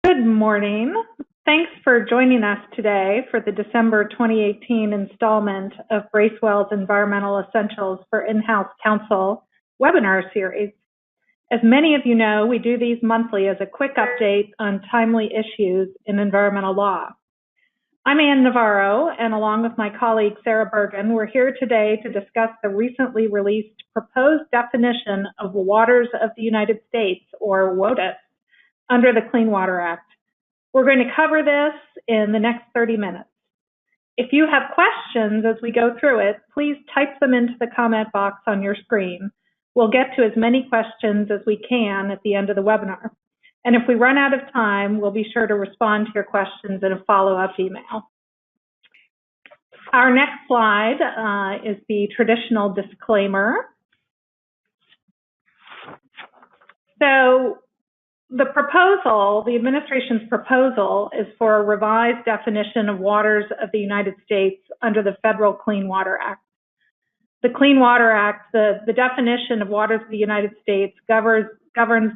Good morning. Thanks for joining us today for the December 2018 installment of Bracewell's Environmental Essentials for In-House Counsel webinar series. As many of you know, we do these monthly as a quick update on timely issues in environmental law. I'm Ann Navaro, and along with my colleague Sarah Bergen, we're here today to discuss the recently released proposed definition of waters of the United States, or WOTUS, under the Clean Water Act. We're going to cover this in the next 30 minutes. If you have questions as we go through it, please type them into the comment box on your screen. We'll get to as many questions as we can at the end of the webinar. And if we run out of time, we'll be sure to respond to your questions in a follow-up email. Our next slide is the traditional disclaimer. So the proposal, the administration's proposal, is for a revised definition of waters of the United States under the Federal Clean Water Act. The Clean Water Act, the definition of waters of the United States governs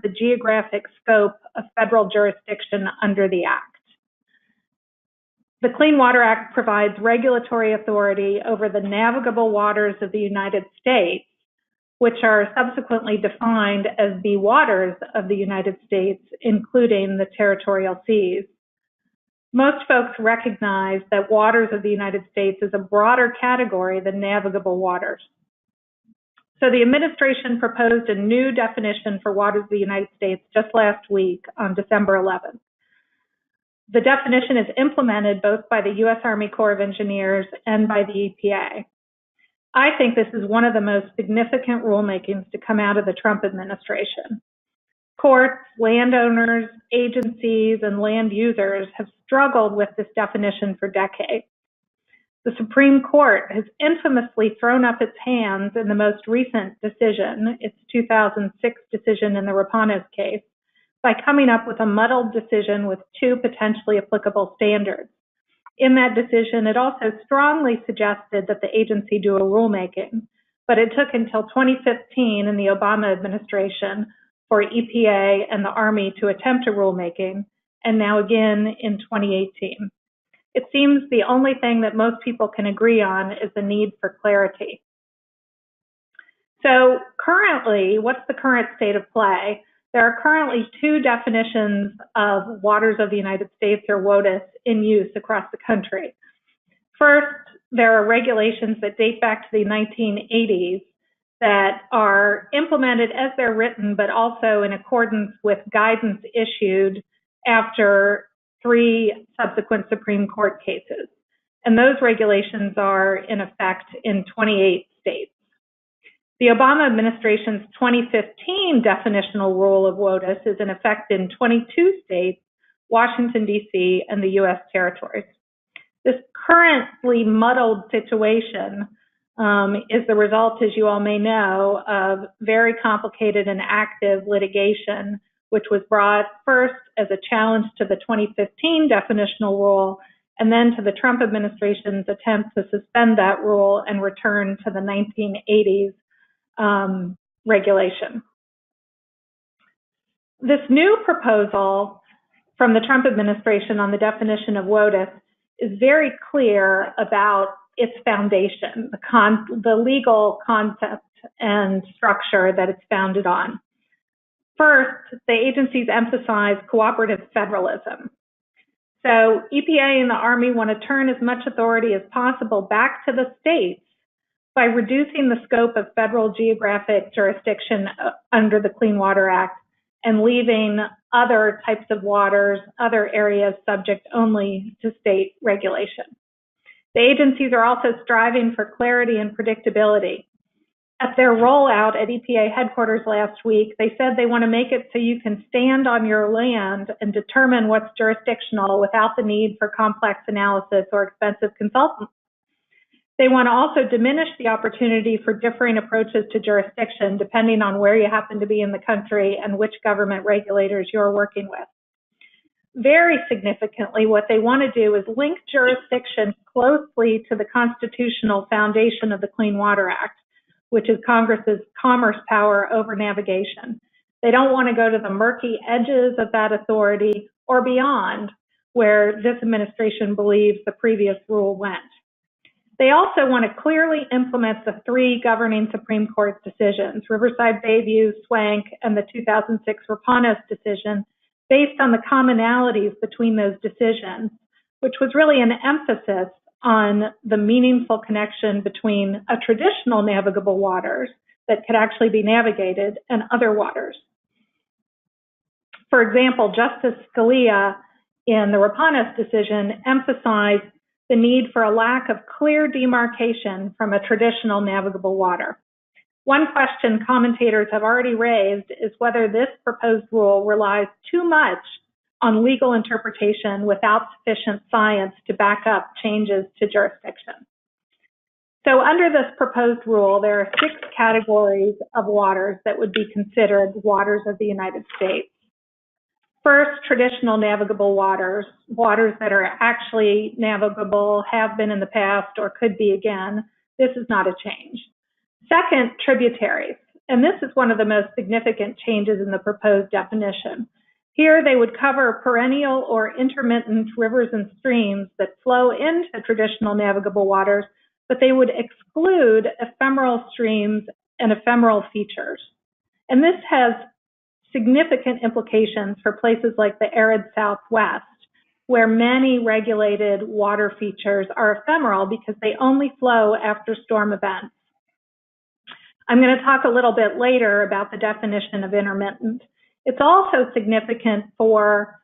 the geographic scope of federal jurisdiction under the Act. The Clean Water Act provides regulatory authority over the navigable waters of the United States, which are subsequently defined as the waters of the United States, including the territorial seas. Most folks recognize that waters of the United States is a broader category than navigable waters. So the administration proposed a new definition for waters of the United States just last week on December 11th. The definition is implemented both by the U.S. Army Corps of Engineers and by the EPA. I think this is one of the most significant rulemakings to come out of the Trump administration. Courts, landowners, agencies, and land users have struggled with this definition for decades. The Supreme Court has infamously thrown up its hands in the most recent decision, its 2006 decision in the Rapanos case, by coming up with a muddled decision with two potentially applicable standards. In that decision, it also strongly suggested that the agency do a rulemaking, but it took until 2015 in the Obama administration for EPA and the Army to attempt a rulemaking, and now again in 2018. It seems the only thing that most people can agree on is the need for clarity. So currently, what's the current state of play? There are currently two definitions of waters of the United States, or WOTUS, in use across the country. First, there are regulations that date back to the 1980s that are implemented as they're written, but also in accordance with guidance issued after 3 subsequent Supreme Court cases. And those regulations are in effect in 28 states. The Obama administration's 2015 definitional rule of WOTUS is in effect in 22 states, Washington, D.C., and the U.S. territories. This currently muddled situation is the result, as you all may know, of very complicated and active litigation, which was brought first as a challenge to the 2015 definitional rule, and then to the Trump administration's attempt to suspend that rule and return to the 1980s regulation. This new proposal from the Trump administration on the definition of WOTUS is very clear about its foundation, the legal concept and structure that it's founded on. First, the agencies emphasize cooperative federalism. So EPA and the Army want to turn as much authority as possible back to the states by reducing the scope of federal geographic jurisdiction under the Clean Water Act and leaving other types of waters, other areas subject only to state regulation. The agencies are also striving for clarity and predictability. At their rollout at EPA headquarters last week, they said they want to make it so you can stand on your land and determine what's jurisdictional without the need for complex analysis or expensive consultants. They want to also diminish the opportunity for differing approaches to jurisdiction depending on where you happen to be in the country and which government regulators you're working with. Very significantly, what they want to do is link jurisdiction closely to the constitutional foundation of the Clean Water Act, which is Congress's commerce power over navigation. They don't want to go to the murky edges of that authority or beyond, where this administration believes the previous rule went. They also want to clearly implement the 3 governing Supreme Court decisions, Riverside Bayview, Swank, and the 2006 Rapanos decision, based on the commonalities between those decisions, which was really an emphasis on the meaningful connection between a traditional navigable waters that could actually be navigated and other waters. For example, Justice Scalia in the Rapanos decision emphasized the need for a lack of clear demarcation from a traditional navigable water. One question commentators have already raised is whether this proposed rule relies too much on legal interpretation without sufficient science to back up changes to jurisdiction. So under this proposed rule, there are 6 categories of waters that would be considered waters of the United States. First, traditional navigable waters, waters that are actually navigable, have been in the past, or could be again. This is not a change. Second, tributaries, and this is one of the most significant changes in the proposed definition. Here, they would cover perennial or intermittent rivers and streams that flow into traditional navigable waters, but they would exclude ephemeral streams and ephemeral features. And this has significant implications for places like the arid Southwest, where many regulated water features are ephemeral because they only flow after storm events. I'm going to talk a little bit later about the definition of intermittent. It's also significant for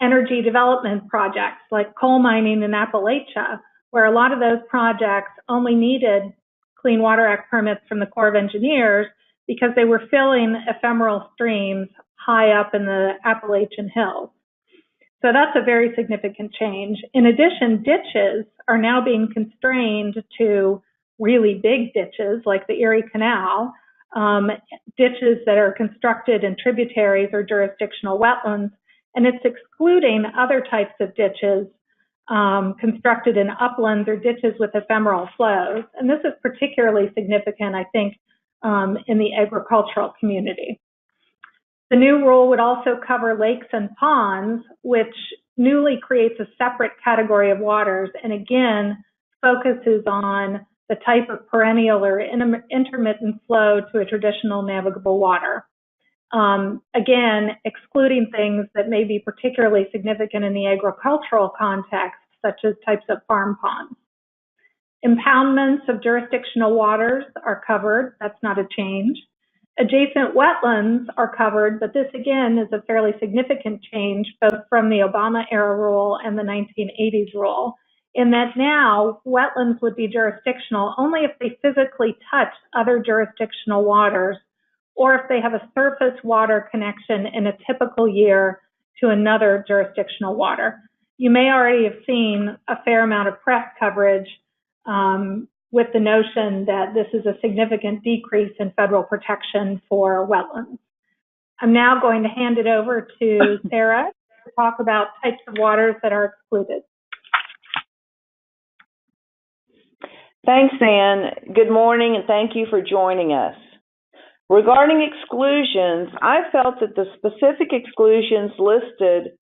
energy development projects like coal mining in Appalachia, where a lot of those projects only needed Clean Water Act permits from the Corps of Engineers because they were filling ephemeral streams high up in the Appalachian Hills. So that's a very significant change. In addition, ditches are now being constrained to really big ditches like the Erie Canal, ditches that are constructed in tributaries or jurisdictional wetlands, and it's excluding other types of ditches constructed in uplands or ditches with ephemeral flows. And this is particularly significant, I think, in the agricultural community. The new rule would also cover lakes and ponds, which newly creates a separate category of waters, and again, focuses on the type of perennial or intermittent flow to a traditional navigable water. Again, excluding things that may be particularly significant in the agricultural context, such as types of farm ponds. Impoundments of jurisdictional waters are covered. That's not a change. Adjacent wetlands are covered, but this again is a fairly significant change both from the Obama-era rule and the 1980s rule, in that now wetlands would be jurisdictional only if they physically touch other jurisdictional waters or if they have a surface water connection in a typical year to another jurisdictional water. You may already have seen a fair amount of press coverage with the notion that this is a significant decrease in federal protection for wetlands. I'm now going to hand it over to Sarah to talk about types of waters that are excluded. Thanks, Ann. Good morning, and thank you for joining us. Regarding exclusions, I felt that the specific exclusions listed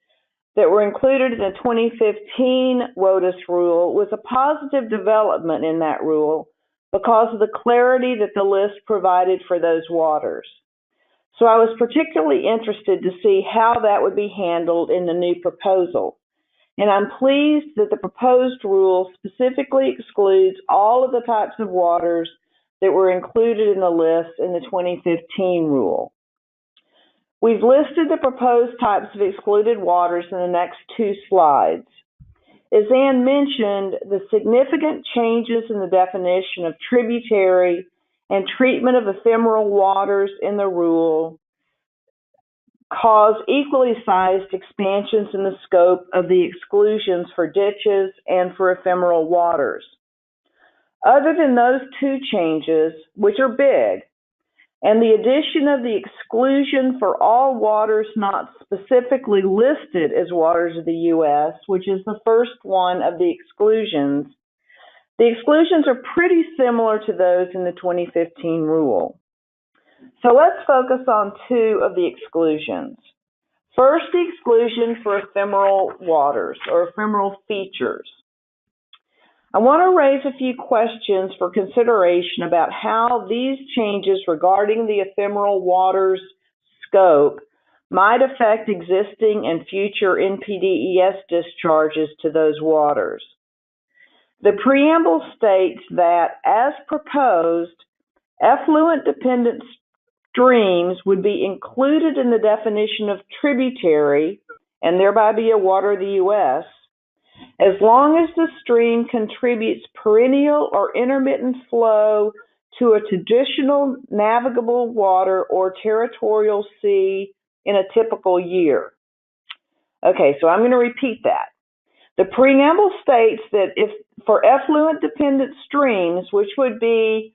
that were included in the 2015 WOTUS rule was a positive development in that rule because of the clarity that the list provided for those waters. So I was particularly interested to see how that would be handled in the new proposal. And I'm pleased that the proposed rule specifically excludes all of the types of waters that were included in the list in the 2015 rule. We've listed the proposed types of excluded waters in the next 2 slides. As Ann mentioned, the significant changes in the definition of tributary and treatment of ephemeral waters in the rule cause equally sized expansions in the scope of the exclusions for ditches and for ephemeral waters. Other than those 2 changes, which are big, and the addition of the exclusion for all waters not specifically listed as waters of the U.S., which is the first one of the exclusions are pretty similar to those in the 2015 rule. So let's focus on 2 of the exclusions. First, the exclusion for ephemeral waters or ephemeral features. I want to raise a few questions for consideration about how these changes regarding the ephemeral waters scope might affect existing and future NPDES discharges to those waters. The preamble states that, as proposed, effluent-dependent streams would be included in the definition of tributary and thereby be a water of the U.S. as long as the stream contributes perennial or intermittent flow to a traditional navigable water or territorial sea in a typical year. Okay, so I'm going to repeat that. The preamble states that if for effluent-dependent streams, which would be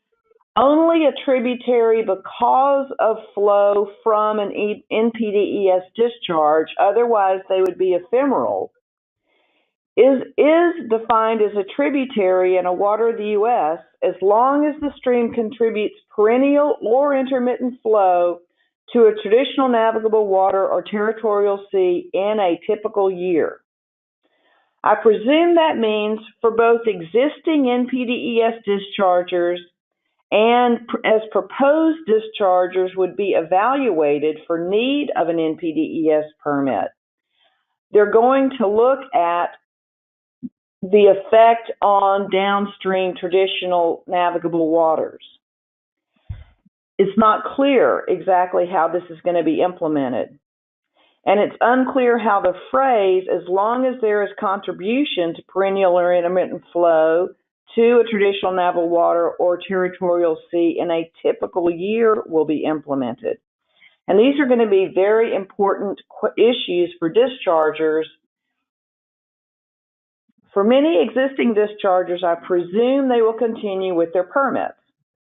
only a tributary because of flow from an NPDES discharge, otherwise they would be ephemeral, is defined as a tributary in a water of the U.S. as long as the stream contributes perennial or intermittent flow to a traditional navigable water or territorial sea in a typical year. I presume that means for both existing NPDES dischargers and as proposed dischargers would be evaluated for need of an NPDES permit. They're going to look at the effect on downstream traditional navigable waters. It's not clear exactly how this is going to be implemented. And it's unclear how the phrase, as long as there is contribution to perennial or intermittent flow to a traditional navigable water or territorial sea in a typical year, will be implemented. And these are going to be very important issues for dischargers. For many existing dischargers, I presume they will continue with their permits.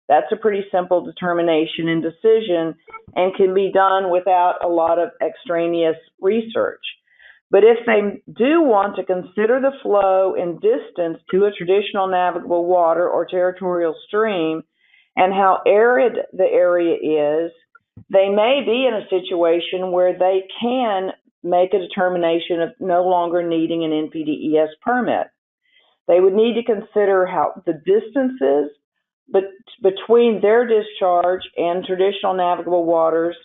That's a pretty simple determination and decision and can be done without a lot of extraneous research. But if they do want to consider the flow and distance to a traditional navigable water or territorial stream and how arid the area is, they may be in a situation where they can make a determination of no longer needing an NPDES permit. They would need to consider how the distances between their discharge and traditional navigable waters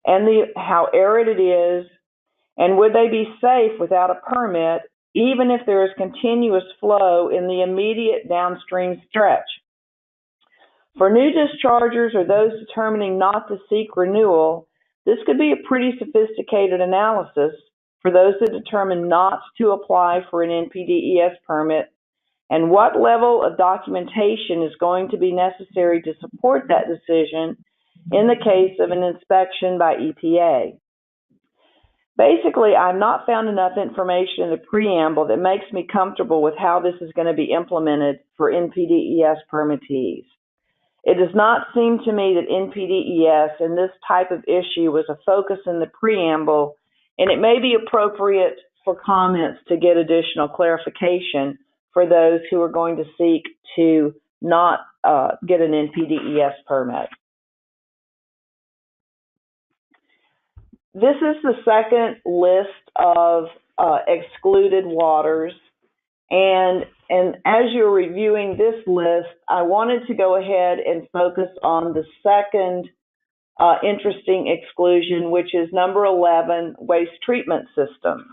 and how arid it is, and would they be safe without a permit even if there is continuous flow in the immediate downstream stretch. For new dischargers or those determining not to seek renewal, this could be a pretty sophisticated analysis for those that determine not to apply for an NPDES permit, and what level of documentation is going to be necessary to support that decision in the case of an inspection by EPA. Basically, I've not found enough information in the preamble that makes me comfortable with how this is going to be implemented for NPDES permittees. It does not seem to me that NPDES and this type of issue was a focus in the preamble, and it may be appropriate for comments to get additional clarification for those who are going to seek to not get an NPDES permit. This is the second list of excluded waters, and as you're reviewing this list, I wanted to go ahead and focus on the second interesting exclusion, which is number 11, waste treatment systems.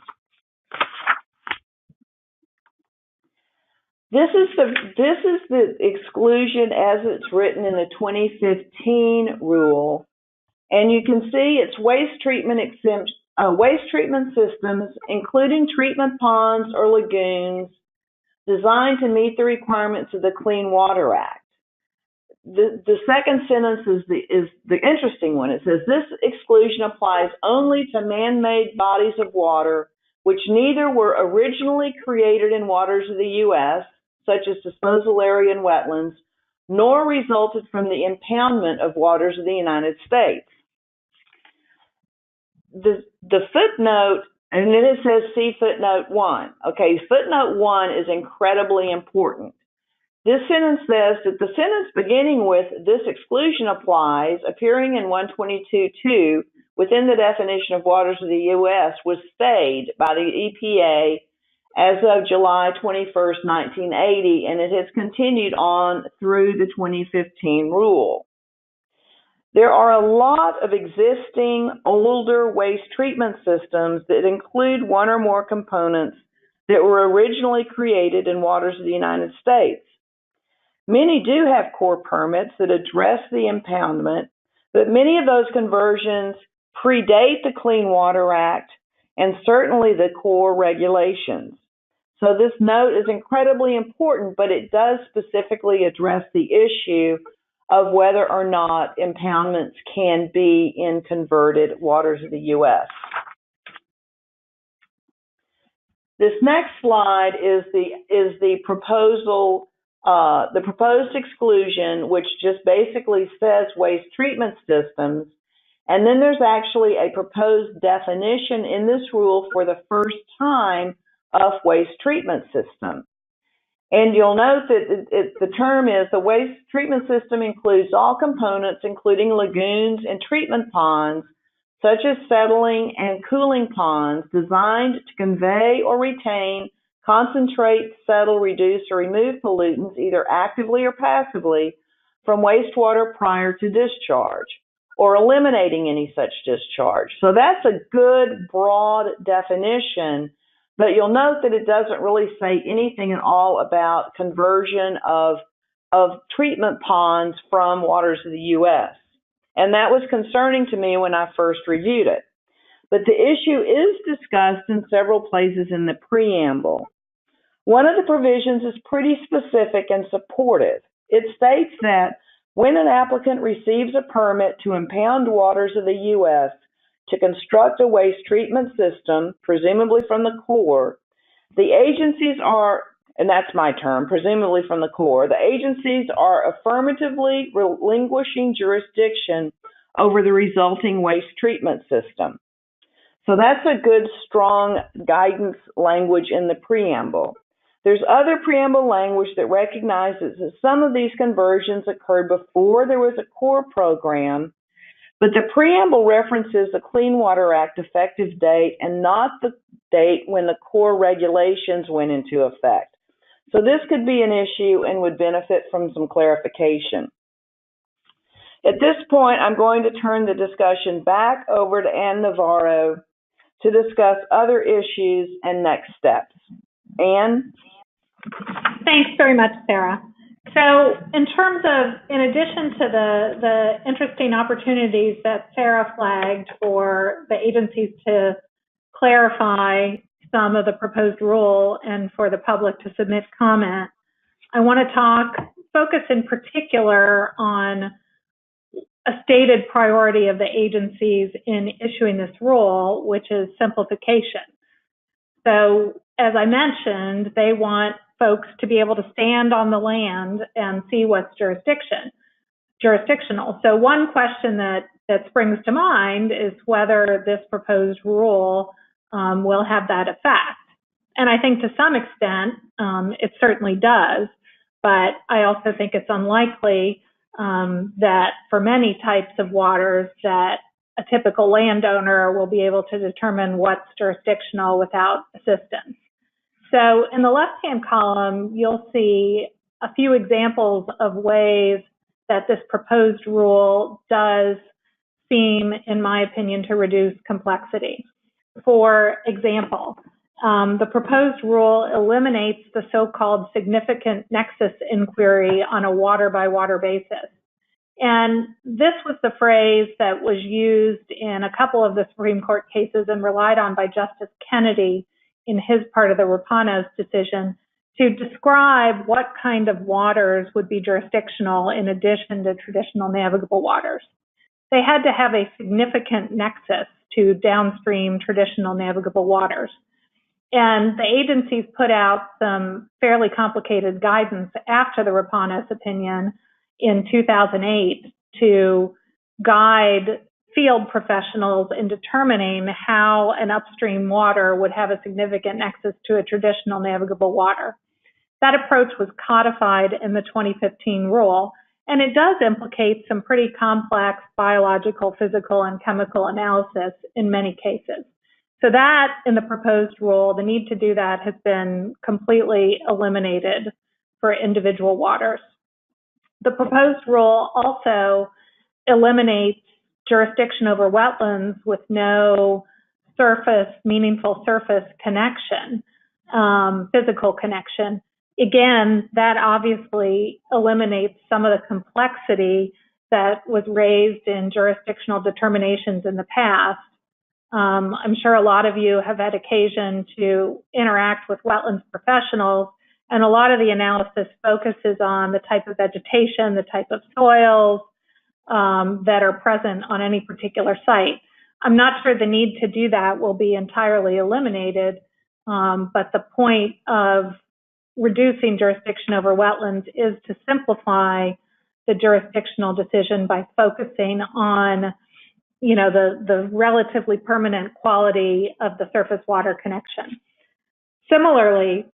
This is the exclusion as it's written in the 2015 rule, and you can see it's waste treatment systems, including treatment ponds or lagoons, designed to meet the requirements of the Clean Water Act. The second sentence is the interesting one. It says this exclusion applies only to man-made bodies of water which neither were originally created in waters of the U.S., such as disposal area and wetlands, nor resulted from the impoundment of waters of the United States. The footnote, and then it says see footnote 1. Okay, footnote 1 is incredibly important. This sentence says that the sentence beginning with this exclusion applies, appearing in 122.2, within the definition of waters of the U.S. was stayed by the EPA as of July 21st, 1980, and it has continued on through the 2015 rule. There are a lot of existing older waste treatment systems that include one or more components that were originally created in waters of the United States. Many do have core permits that address the impoundment, but many of those conversions predate the Clean Water Act and certainly the core regulations. So this note is incredibly important, but it does specifically address the issue of whether or not impoundments can be in converted waters of the U.S. This next slide is the proposal, the proposed exclusion, which just basically says waste treatment systems, and then there's actually a proposed definition in this rule for the first time of waste treatment system. And you'll note that the term is the waste treatment system includes all components, including lagoons and treatment ponds, such as settling and cooling ponds, designed to convey or retain, concentrate, settle, reduce, or remove pollutants, either actively or passively, from wastewater prior to discharge, or eliminating any such discharge. So that's a good, broad definition. But you'll note that it doesn't really say anything at all about conversion of treatment ponds from waters of the U.S. And that was concerning to me when I first reviewed it. But the issue is discussed in several places in the preamble. One of the provisions is pretty specific and supportive. It states that when an applicant receives a permit to impound waters of the U.S., to construct a waste treatment system, presumably from the Corps, the agencies are, and that's my term, presumably from the Corps, the agencies are affirmatively relinquishing jurisdiction over the resulting waste treatment system. So that's a good, strong guidance language in the preamble. There's other preamble language that recognizes that some of these conversions occurred before there was a Corps program, but the preamble references the Clean Water Act effective date and not the date when the core regulations went into effect. So this could be an issue and would benefit from some clarification. At this point, I'm going to turn the discussion back over to Ann Navaro to discuss other issues and next steps. Ann? Thanks very much, Sarah. So in terms of, in addition to the interesting opportunities that Sarah flagged for the agencies to clarify some of the proposed rule and for the public to submit comment, I want to focus in particular on a stated priority of the agencies in issuing this rule, which is simplification. So as I mentioned, they want folks to be able to stand on the land and see what's jurisdictional. So one question that springs to mind is whether this proposed rule will have that effect. And I think to some extent it certainly does, but I also think it's unlikely that for many types of waters that a typical landowner will be able to determine what's jurisdictional without assistance. So in the left-hand column, you'll see a few examples of ways that this proposed rule does seem, in my opinion, to reduce complexity. For example, the proposed rule eliminates the so-called significant nexus inquiry on a water-by-water basis. And this was the phrase that was used in a couple of the Supreme Court cases and relied on by Justice Kennedy in his part of the Rapanos decision to describe what kind of waters would be jurisdictional in addition to traditional navigable waters. They had to have a significant nexus to downstream traditional navigable waters. And the agencies put out some fairly complicated guidance after the Rapanos opinion in 2008 to guide field professionals in determining how an upstream water would have a significant nexus to a traditional navigable water. That approach was codified in the 2015 rule, And it does implicate some pretty complex biological, physical, and chemical analysis in many cases. So that, in the proposed rule, the need to do that has been completely eliminated for individual waters. The proposed rule also eliminates jurisdiction over wetlands with no meaningful surface connection, physical connection. Again, that obviously eliminates some of the complexity that was raised in jurisdictional determinations in the past. I'm sure a lot of you have had occasion to interact with wetlands professionals, and a lot of the analysis focuses on the type of vegetation, the type of soils that are present on any particular site. I'm not sure the need to do that will be entirely eliminated, but the point of reducing jurisdiction over wetlands is to simplify the jurisdictional decision by focusing on, the relatively permanent quality of the surface water connection. Similarly,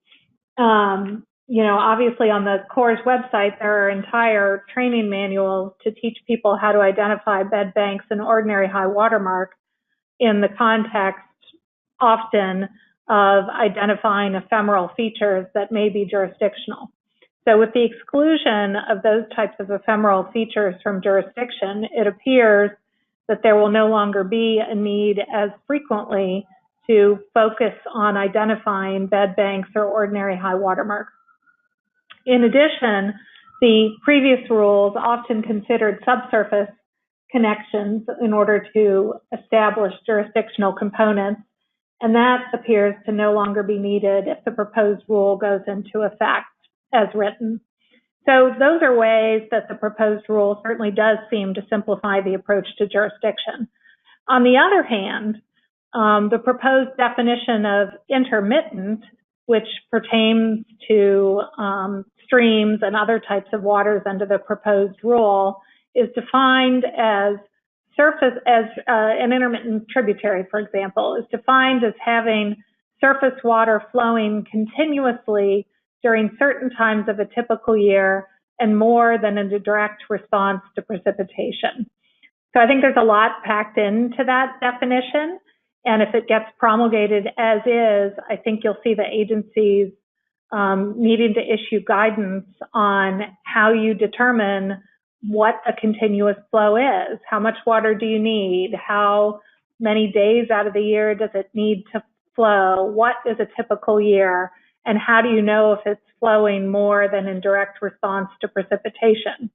obviously on the Corps' website, there are entire training manuals to teach people how to identify bed banks and ordinary high water mark in the context often of identifying ephemeral features that may be jurisdictional. So with the exclusion of those types of ephemeral features from jurisdiction, it appears that there will no longer be a need as frequently to focus on identifying bed banks or ordinary high water mark. In addition, the previous rules often considered subsurface connections in order to establish jurisdictional components, and that appears to no longer be needed if the proposed rule goes into effect as written. So those are ways that the proposed rule certainly does seem to simplify the approach to jurisdiction. On the other hand, the proposed definition of intermittent, which pertains to streams and other types of waters under the proposed rule, is defined as an intermittent tributary, for example, is defined as having surface water flowing continuously during certain times of a typical year and more than in a direct response to precipitation. So I think there's a lot packed into that definition. And if it gets promulgated as is, I think you'll see the agencies needing to issue guidance on how you determine what a continuous flow is. How much water do you need? How many days out of the year does it need to flow? What is a typical year? And how do you know if it's flowing more than in direct response to precipitation?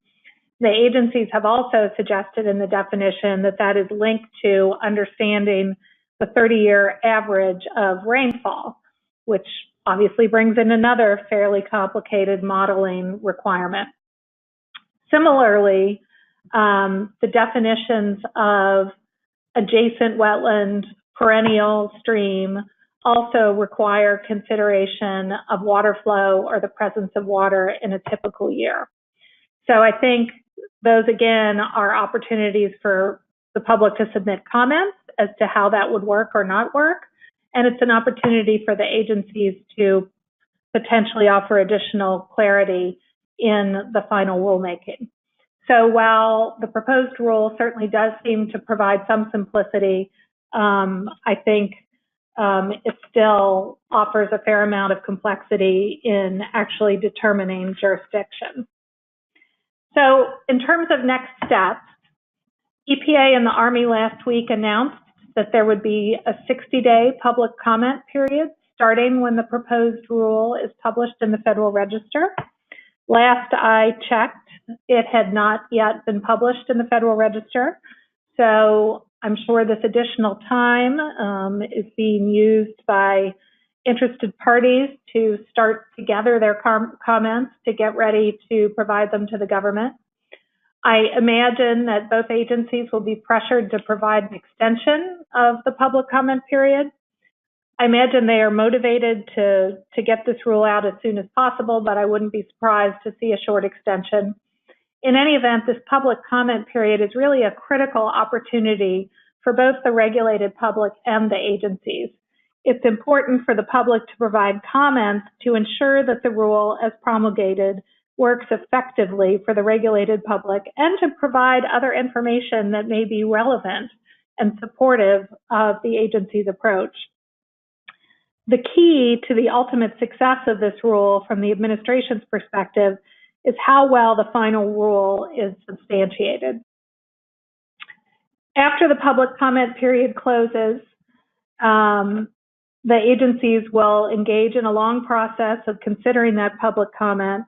The agencies have also suggested in the definition that that is linked to understanding the 30-year average of rainfall, which obviously brings in another fairly complicated modeling requirement. Similarly, the definitions of adjacent wetland, perennial stream also require consideration of water flow or the presence of water in a typical year. So I think those, again, are opportunities for the public to submit comments as to how that would work or not work. And it's an opportunity for the agencies to potentially offer additional clarity in the final rulemaking. So while the proposed rule certainly does seem to provide some simplicity, I think it still offers a fair amount of complexity in actually determining jurisdiction. So in terms of next steps, EPA and the Army last week announced that there would be a 60-day public comment period starting when the proposed rule is published in the Federal Register. Last I checked, it had not yet been published in the Federal Register, so I'm sure this additional time is being used by interested parties to start to gather their comments to get ready to provide them to the government. I imagine that both agencies will be pressured to provide an extension of the public comment period. I imagine they are motivated to get this rule out as soon as possible, but I wouldn't be surprised to see a short extension. In any event, this public comment period is really a critical opportunity for both the regulated public and the agencies. It's important for the public to provide comments to ensure that the rule, as promulgated, works effectively for the regulated public and to provide other information that may be relevant and supportive of the agency's approach. The key to the ultimate success of this rule from the administration's perspective is how well the final rule is substantiated. After the public comment period closes, the agencies will engage in a long process of considering that public comment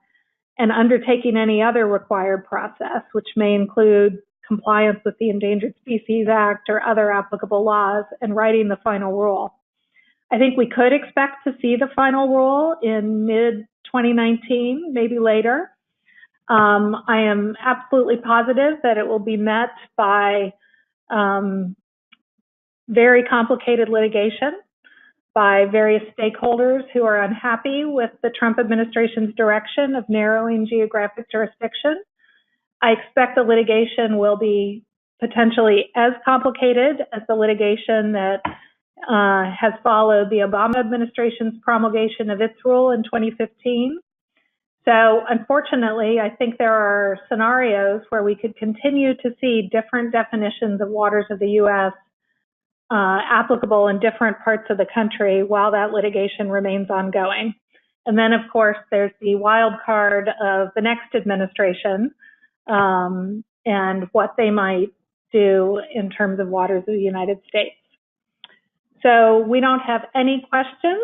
and undertaking any other required process, which may include compliance with the Endangered Species Act or other applicable laws, and writing the final rule. I think we could expect to see the final rule in mid-2019, maybe later. I am absolutely positive that it will be met by very complicated litigation by various stakeholders who are unhappy with the Trump administration's direction of narrowing geographic jurisdiction. I expect the litigation will be potentially as complicated as the litigation that has followed the Obama administration's promulgation of its rule in 2015. So unfortunately, I think there are scenarios where we could continue to see different definitions of waters of the U.S. Applicable in different parts of the country while that litigation remains ongoing. And then, of course, there's the wild card of the next administration and what they might do in terms of waters of the United States. So we don't have any questions.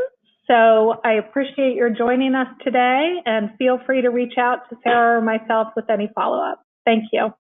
So I appreciate your joining us today, and feel free to reach out to Sarah or myself with any follow-up. Thank you.